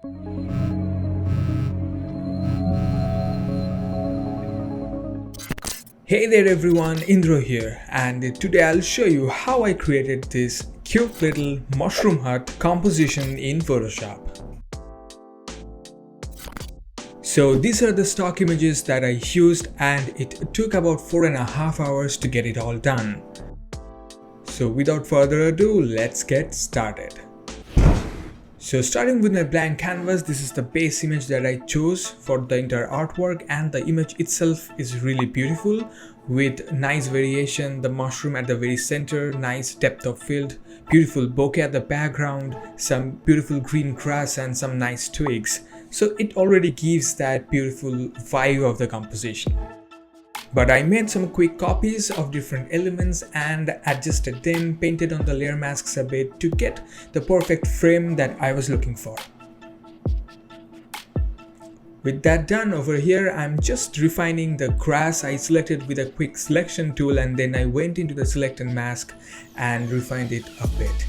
Hey there everyone, Indra here, and today I'll show you how I created this cute little mushroom hut composition in Photoshop. So these are the stock images that I used, and it took about 4.5 hours to get it all done. So without further ado, let's get started. So starting with my blank canvas, this is the base image that I chose for the entire artwork, and the image itself is really beautiful with nice variation, the mushroom at the very center, nice depth of field, beautiful bokeh at the background, some beautiful green grass and some nice twigs. So it already gives that beautiful vibe of the composition. But I made some quick copies of different elements and adjusted them, painted on the layer masks a bit to get the perfect frame that I was looking for. With that done, over here I'm just refining the grass. I selected with a quick selection tool, and then I went into the select and mask and refined it a bit.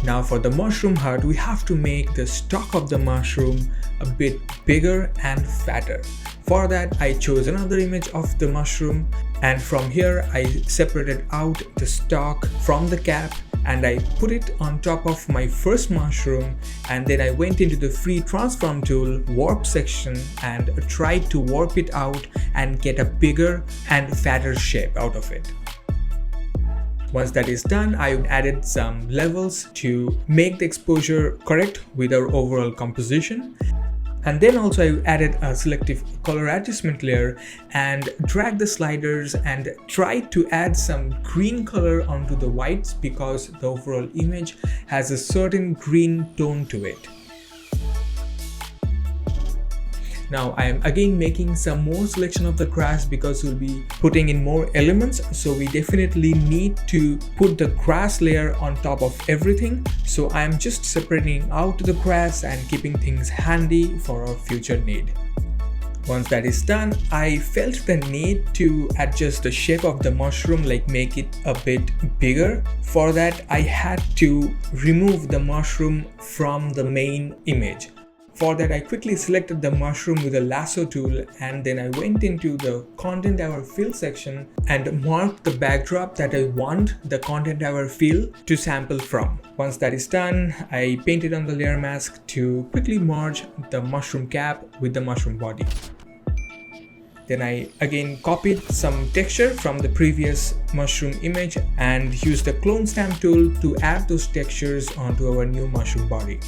Now for the mushroom hut, we have to make the stalk of the mushroom a bit bigger and fatter. For that, I chose another image of the mushroom, and from here I separated out the stalk from the cap and I put it on top of my first mushroom, and then I went into the free transform tool warp section and tried to warp it out and get a bigger and fatter shape out of it. Once that is done, I added some levels to make the exposure correct with our overall composition. And then also I added a selective color adjustment layer and dragged the sliders and tried to add some green color onto the whites because the overall image has a certain green tone to it. Now I am again making some more selection of the grass because we'll be putting in more elements, so we definitely need to put the grass layer on top of everything. So I am just separating out the grass and keeping things handy for our future need. Once that is done, I felt the need to adjust the shape of the mushroom, like make it a bit bigger. For that, I had to remove the mushroom from the main image. For that, I quickly selected the mushroom with a lasso tool, and then I went into the content hour fill section and marked the backdrop that I want the content hour fill to sample from. Once that is done, I painted on the layer mask to quickly merge the mushroom cap with the mushroom body. Then I again copied some texture from the previous mushroom image and used the clone stamp tool to add those textures onto our new mushroom body.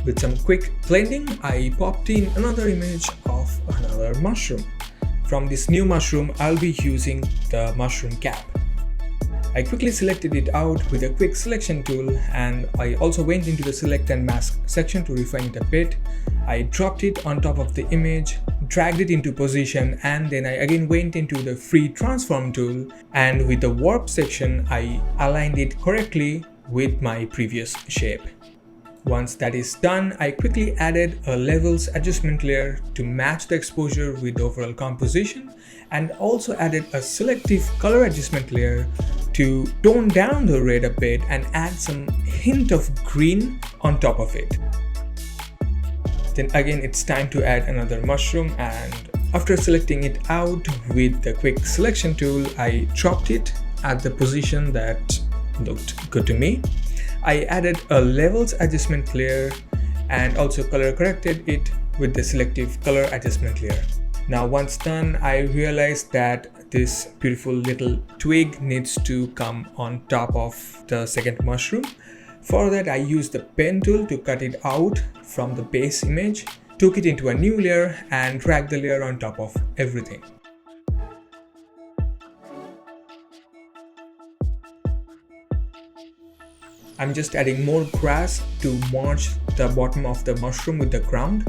With some quick blending, I popped in another image of another mushroom. From this new mushroom, I'll be using the mushroom cap. I quickly selected it out with a quick selection tool, and I also went into the select and mask section to refine it a bit. I dropped it on top of the image, dragged it into position, and then I again went into the free transform tool, and with the warp section, I aligned it correctly with my previous shape. Once that is done, I quickly added a levels adjustment layer to match the exposure with the overall composition, and also added a selective color adjustment layer to tone down the red a bit and add some hint of green on top of it. Then again, it's time to add another mushroom, and after selecting it out with the quick selection tool, I dropped it at the position that looked good to me. I added a levels adjustment layer and also color corrected it with the selective color adjustment layer. Now once done, I realized that this beautiful little twig needs to come on top of the second mushroom. For that, I used the pen tool to cut it out from the base image, took it into a new layer and dragged the layer on top of everything. I'm just adding more grass to merge the bottom of the mushroom with the ground.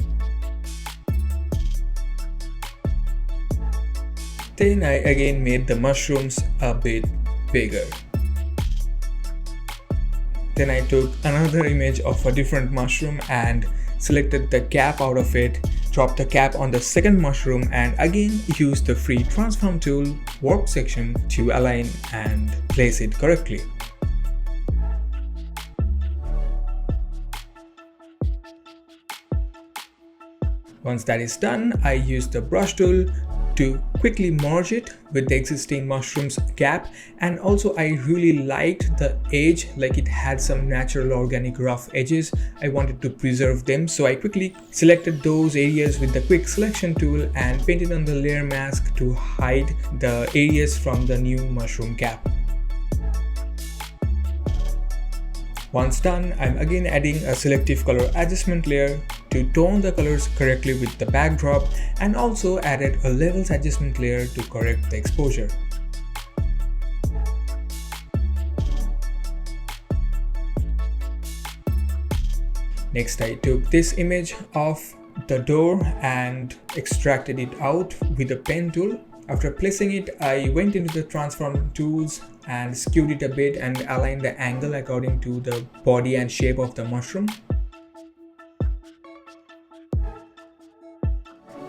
Then I again made the mushrooms a bit bigger. Then I took another image of a different mushroom and selected the cap out of it, dropped the cap on the second mushroom, and again used the free transform tool warp section to align and place it correctly. Once that is done, I use the brush tool to quickly merge it with the existing mushroom's gap, and also I really liked the edge, like it had some natural organic rough edges. I wanted to preserve them, so I quickly selected those areas with the quick selection tool and painted on the layer mask to hide the areas from the new mushroom gap. Once done, I'm again adding a selective color adjustment layer to tone the colors correctly with the backdrop, and also added a levels adjustment layer to correct the exposure. Next, I took this image of the door and extracted it out with a pen tool. After placing it, I went into the transform tools and skewed it a bit and aligned the angle according to the body and shape of the mushroom.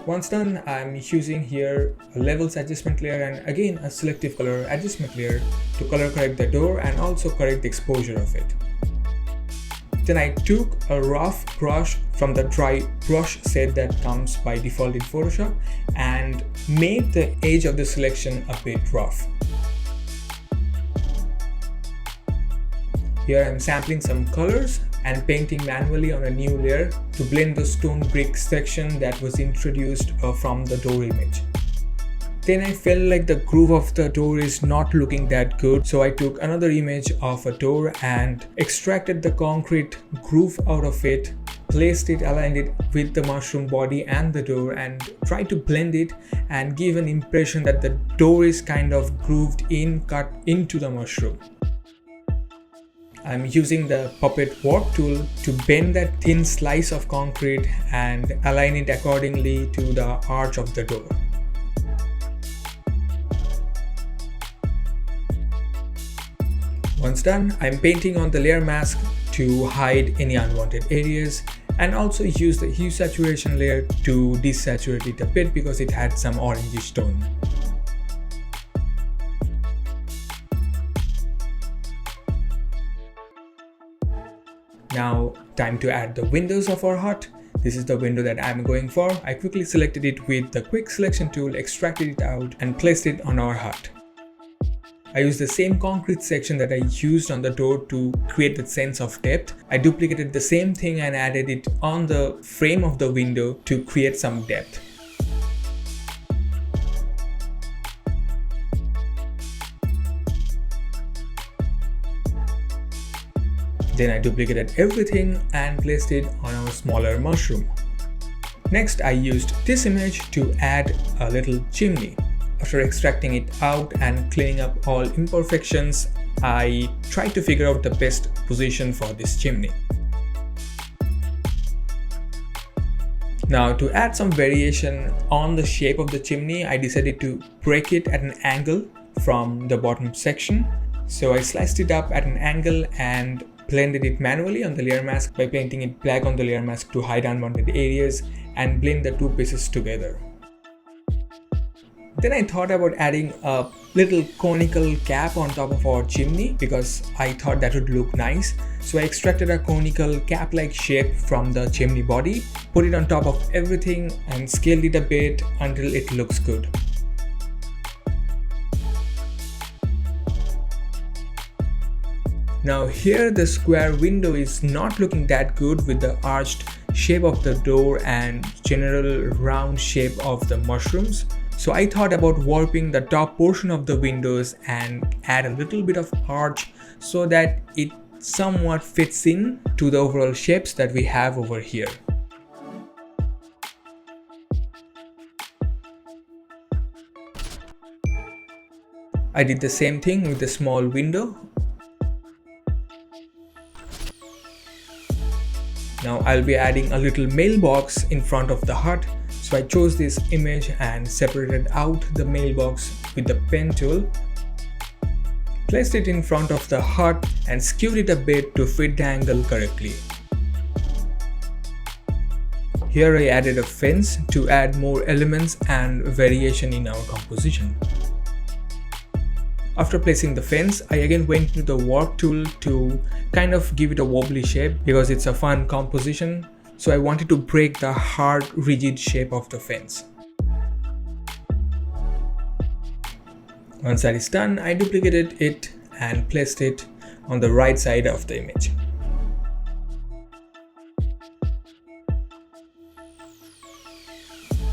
Once done, I'm using here a levels adjustment layer and again a selective color adjustment layer to color correct the door and also correct the exposure of it. Then I took a rough brush from the dry brush set that comes by default in Photoshop and made the edge of the selection a bit rough. Here I'm sampling some colors and painting manually on a new layer to blend the stone brick section that was introduced from the door image. Then I felt like the groove of the door is not looking that good, so I took another image of a door and extracted the concrete groove out of it, placed it, aligned it with the mushroom body and the door, and tried to blend it and give an impression that the door is kind of grooved in, cut into the mushroom. I'm using the puppet warp tool to bend that thin slice of concrete and align it accordingly to the arch of the door. Once done, I'm painting on the layer mask to hide any unwanted areas and also use the hue saturation layer to desaturate it a bit because it had some orangish tone. Now, time to add the windows of our hut. This is the window that I'm going for. I quickly selected it with the quick selection tool, extracted it out and placed it on our hut. I used the same concrete section that I used on the door to create that sense of depth. I duplicated the same thing and added it on the frame of the window to create some depth. Then I duplicated everything and placed it on our smaller mushroom. Next, I used this image to add a little chimney. After extracting it out and cleaning up all imperfections, I tried to figure out the best position for this chimney. Now, to add some variation on the shape of the chimney, I decided to break it at an angle from the bottom section. So I sliced it up at an angle and blended it manually on the layer mask by painting it black on the layer mask to hide unwanted areas and blend the two pieces together. Then I thought about adding a little conical cap on top of our chimney because I thought that would look nice. So I extracted a conical cap-like shape from the chimney body, put it on top of everything and scaled it a bit until it looks good. Now here the square window is not looking that good with the arched shape of the door and general round shape of the mushrooms. So I thought about warping the top portion of the windows and add a little bit of arch so that it somewhat fits in to the overall shapes that we have over here. I did the same thing with the small window. Now I'll be adding a little mailbox in front of the hut. So I chose this image and separated out the mailbox with the pen tool. Placed it in front of the hut and skewed it a bit to fit the angle correctly. Here I added a fence to add more elements and variation in our composition. After placing the fence, I again went to the warp tool to kind of give it a wobbly shape because it's a fun composition so I wanted to break the hard, rigid shape of the fence. Once that is done, I duplicated it and placed it on the right side of the image.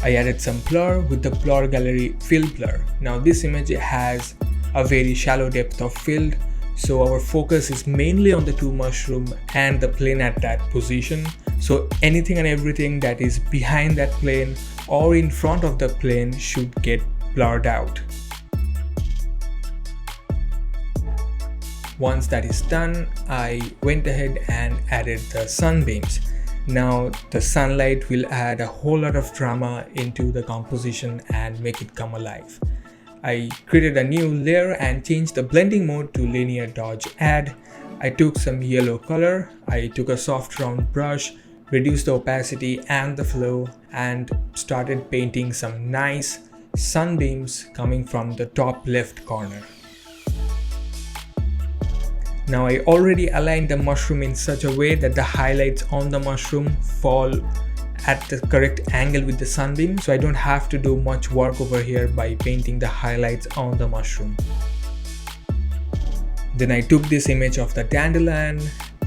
I added some blur with the blur gallery fill blur. Now this image has a very shallow depth of field, so our focus is mainly on the two mushroom and the plane at that position. So anything and everything that is behind that plane or in front of the plane should get blurred out. Once that is done, I went ahead and added the sunbeams. Now the sunlight will add a whole lot of drama into the composition and make it come alive. I created a new layer and changed the blending mode to linear dodge add. I took some yellow color, I took a soft round brush, reduced the opacity and the flow, and started painting some nice sunbeams coming from the top left corner. Now I already aligned the mushroom in such a way that the highlights on the mushroom fall at the correct angle with the sunbeam, so I don't have to do much work over here by painting the highlights on the mushroom. Then I took this image of the dandelion,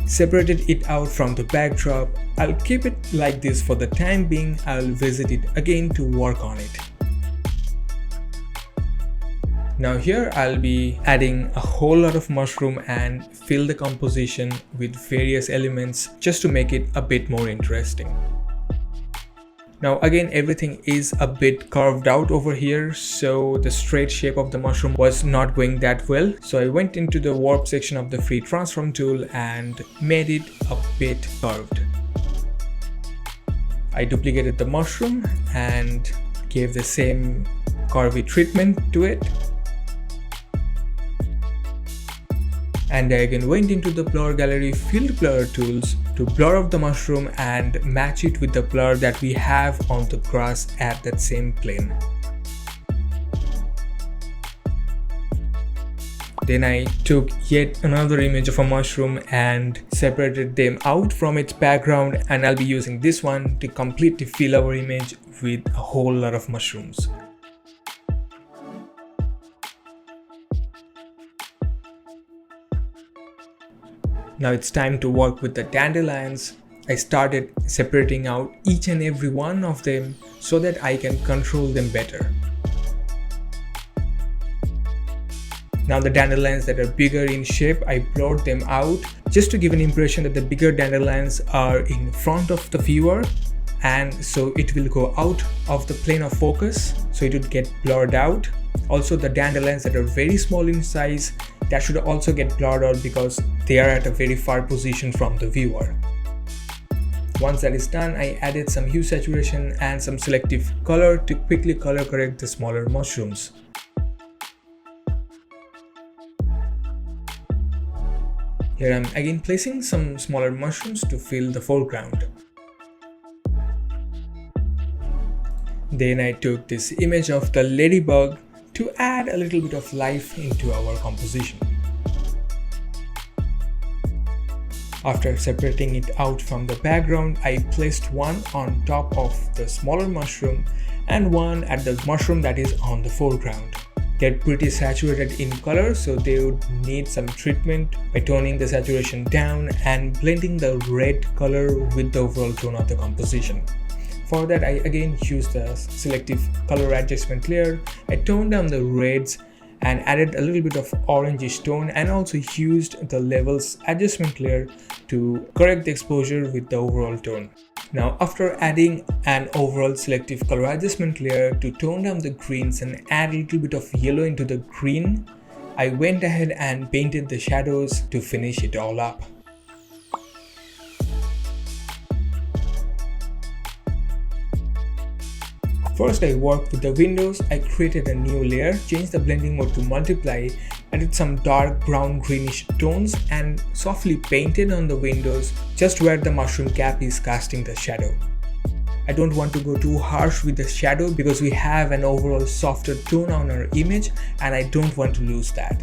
separated it out from the backdrop. I'll keep it like this for the time being. I'll visit it again to work on it. Now here I'll be adding a whole lot of mushroom and fill the composition with various elements just to make it a bit more interesting. Now again, everything is a bit carved out over here, so the straight shape of the mushroom was not going that well. So I went into the warp section of the free transform tool and made it a bit curved. I duplicated the mushroom and gave the same curvy treatment to it. And I again went into the blur gallery field blur tools to blur up the mushroom and match it with the blur that we have on the grass at that same plane. Then I took yet another image of a mushroom and separated them out from its background, and I'll be using this one to completely fill our image with a whole lot of mushrooms. Now it's time to work with the dandelions. I started separating out each and every one of them so that I can control them better. Now the dandelions that are bigger in shape, I blurred them out just to give an impression that the bigger dandelions are in front of the viewer, and so it will go out of the plane of focus, so it would get blurred out. Also the dandelions that are very small in size, that should also get blurred out because they are at a very far position from the viewer. Once that is done, I added some hue saturation and some selective color to quickly color correct the smaller mushrooms. Here I'm again placing some smaller mushrooms to fill the foreground. Then I took this image of the ladybug to add a little bit of life into our composition. After separating it out from the background, I placed one on top of the smaller mushroom and one at the mushroom that is on the foreground. They're pretty saturated in color, so they would need some treatment by toning the saturation down and blending the red color with the overall tone of the composition. For that, I again used the selective color adjustment layer. I toned down the reds and added a little bit of orangish tone, and also used the levels adjustment layer to correct the exposure with the overall tone. Now after adding an overall selective color adjustment layer to tone down the greens and add a little bit of yellow into the green, I went ahead and painted the shadows to finish it all up. First I worked with the windows. I created a new layer, changed the blending mode to multiply, added some dark brown greenish tones and softly painted on the windows just where the mushroom cap is casting the shadow. I don't want to go too harsh with the shadow because we have an overall softer tone on our image and I don't want to lose that.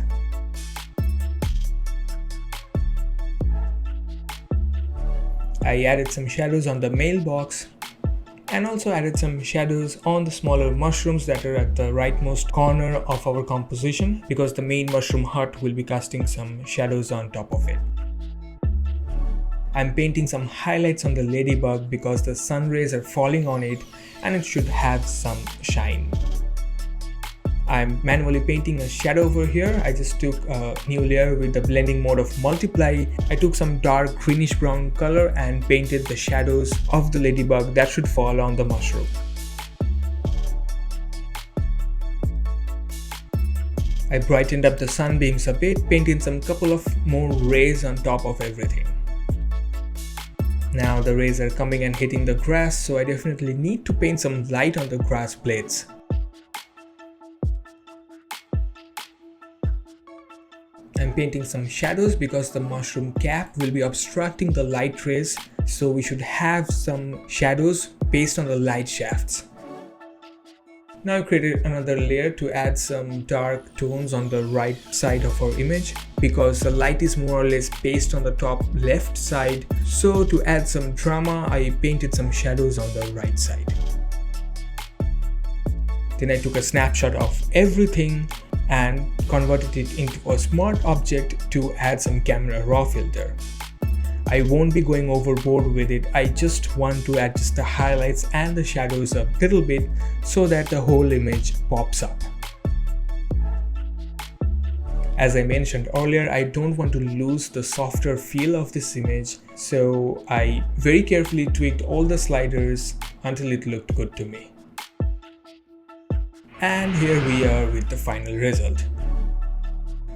I added some shadows on the mailbox and also added some shadows on the smaller mushrooms that are at the rightmost corner of our composition, because the main mushroom hut will be casting some shadows on top of it. I'm painting some highlights on the ladybug because the sun rays are falling on it and it should have some shine. I'm manually painting a shadow over here. I just took a new layer with the blending mode of multiply. I took some dark greenish brown color and painted the shadows of the ladybug that should fall on the mushroom. I brightened up the sunbeams a bit, painting some couple of more rays on top of everything. Now the rays are coming and hitting the grass, so I definitely need to paint some light on the grass blades. I'm painting some shadows because the mushroom cap will be obstructing the light rays, so we should have some shadows based on the light shafts. Now I created another layer to add some dark tones on the right side of our image because the light is more or less based on the top left side. So to add some drama, I painted some shadows on the right side. Then I took a snapshot of everything and converted it into a smart object to add some camera raw filter. I won't be going overboard with it. I just want to adjust the highlights and the shadows a little bit so that the whole image pops up. As I mentioned earlier, I don't want to lose the softer feel of this image, so I very carefully tweaked all the sliders until it looked good to me. And here we are with the final result.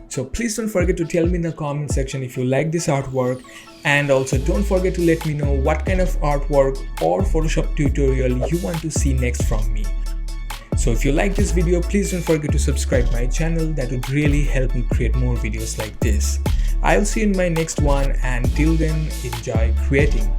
So please don't forget to tell me in the comment section if you like this artwork, and also don't forget to let me know what kind of artwork or Photoshop tutorial you want to see next from me. So if you like this video, please don't forget to subscribe my channel. That would really help me create more videos like this. I'll see you in my next one, and till then, enjoy creating.